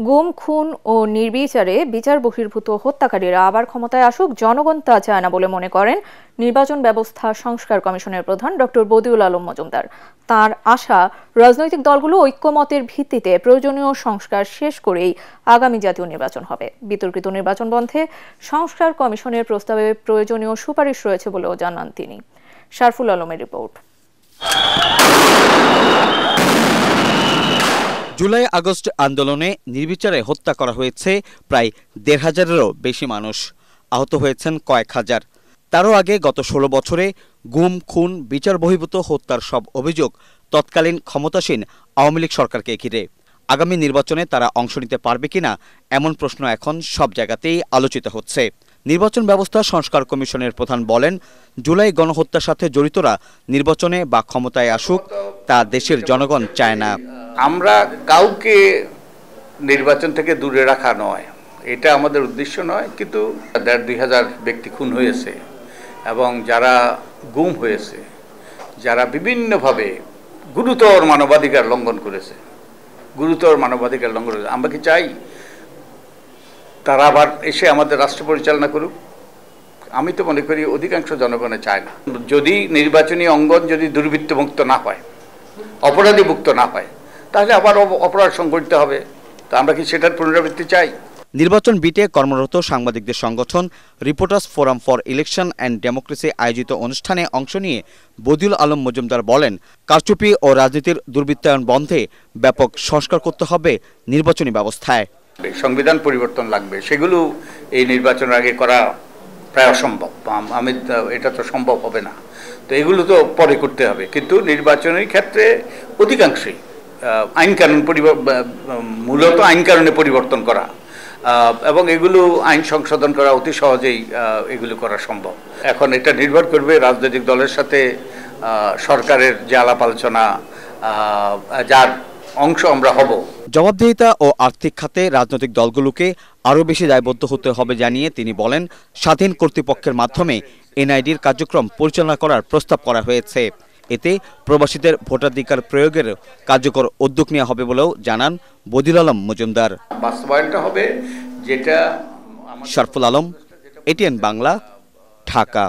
গুম, খুন ও নির্বিচারে বিচার বহির্ভূত হত্যাকারীরা আবার ক্ষমতায় আসুক, জনগণ তা চায় না বলে মনে করেন নির্বাচন ব্যবস্থা সংস্কার কমিশনের প্রধান ডক্টর বদিউল আলম মজুমদার। তার আশা, রাজনৈতিক দলগুলো ঐক্যমতের ভিত্তিতে প্রয়োজনীয় সংস্কার শেষ করেই আগামী জাতীয় নির্বাচন হবে। বিতর্কিত নির্বাচন বন্ধে সংস্কার কমিশনের প্রস্তাবে প্রয়োজনীয় সুপারিশ রয়েছে বলেও জানান তিনি। শারফুল আলমের রিপোর্ট। জুলাই আগস্ট আন্দোলনে নির্বিচারে হত্যা করা হয়েছে প্রায় ১৫০০-এরও বেশি মানুষ, আহত হয়েছেন কয়েক হাজার। তারও আগে গত ১৬ বছরে গুম, খুন, বিচার বহির্ভূত হত্যার সব অভিযোগ তৎকালীন ক্ষমতাসীন আওয়ামী লীগ সরকারকে ঘিরে। আগামী নির্বাচনে তারা অংশ নিতে পারবে কিনা এমন প্রশ্ন এখন সব জায়গাতেই আলোচিত হচ্ছে। নির্বাচন ব্যবস্থা সংস্কার কমিশনের প্রধান বলেন, জুলাই গণহত্যার সাথে জড়িতরা নির্বাচনে বা ক্ষমতায় আসুক, তা দেশের জনগণ চায় না। আমরা কাউকে নির্বাচন থেকে দূরে রাখা নয়, এটা আমাদের উদ্দেশ্য নয়, কিন্তু ১,৫০০ ব্যক্তি খুন হয়েছে এবং যারা গুম হয়েছে, যারা বিভিন্নভাবে গুরুতর মানবাধিকার লঙ্ঘন করেছে, আমরা কি চাই তারা আবার এসে আমাদের রাষ্ট্র পরিচালনা করুক? আমি তো মনে করি অধিকাংশ জনগণে চায় না। যদি নির্বাচনী অঙ্গন যদি দুর্বৃত্তমুক্ত না হয়, অপরাধী মুক্ত না হয়, তাহলে আবার অপরাধ সংঘটিত হবে। তো আমরা কি সেটার পুনরাবৃত্তি চাই? নির্বাচন বিটে কর্মরত সাংবাদিকদের সংগঠন reporters forum for election and democracy আয়োজিত অনুষ্ঠানে অংশ নিয়ে বদিউল আলম মজুমদার বলেন, কারচুপি ও রাজনীতির দুর্বৃত্তায়ন বন্ধে ব্যাপক সংস্কার করতে হবে নির্বাচনী ব্যবস্থায়। সংবিধান পরিবর্তন লাগবে, সেগুলো এই নির্বাচনের আগে করা প্রায় অসম্ভব। এটা তো সম্ভব হবে না, তো এগুলো তো পরে করতে হবে। কিন্তু নির্বাচনের ক্ষেত্রে অধিকাংশই মূলত আইন কানুনে পরিবর্তন করা এবং এগুলো আইন সংশোধন করা অতি সহজেই এগুলো করা সম্ভব। এখন এটা নির্ভর করবে রাজনৈতিক দলের সাথে সরকারের যে আলাপ আলোচনা, যার অংশ আমরা হব। জবাবদিহিতা ও আর্থিক খাতে রাজনৈতিক দলগুলোকে আরও বেশি দায়বদ্ধ হতে হবে জানিয়ে তিনি বলেন, স্বাধীন কর্তৃপক্ষের মাধ্যমে এনআইডির কার্যক্রম পরিচালনা করার প্রস্তাব করা হয়েছে। এতে প্রবাসীদের ভোটাধিকার প্রয়োগের কার্যকর উদ্যোগ নেওয়া হবে বলেও জানান বদিউল আলম মজুমদার। বাস্তবায়নটা হবে যেটা। শারফুল আলম, এটিএন বাংলা, ঢাকা।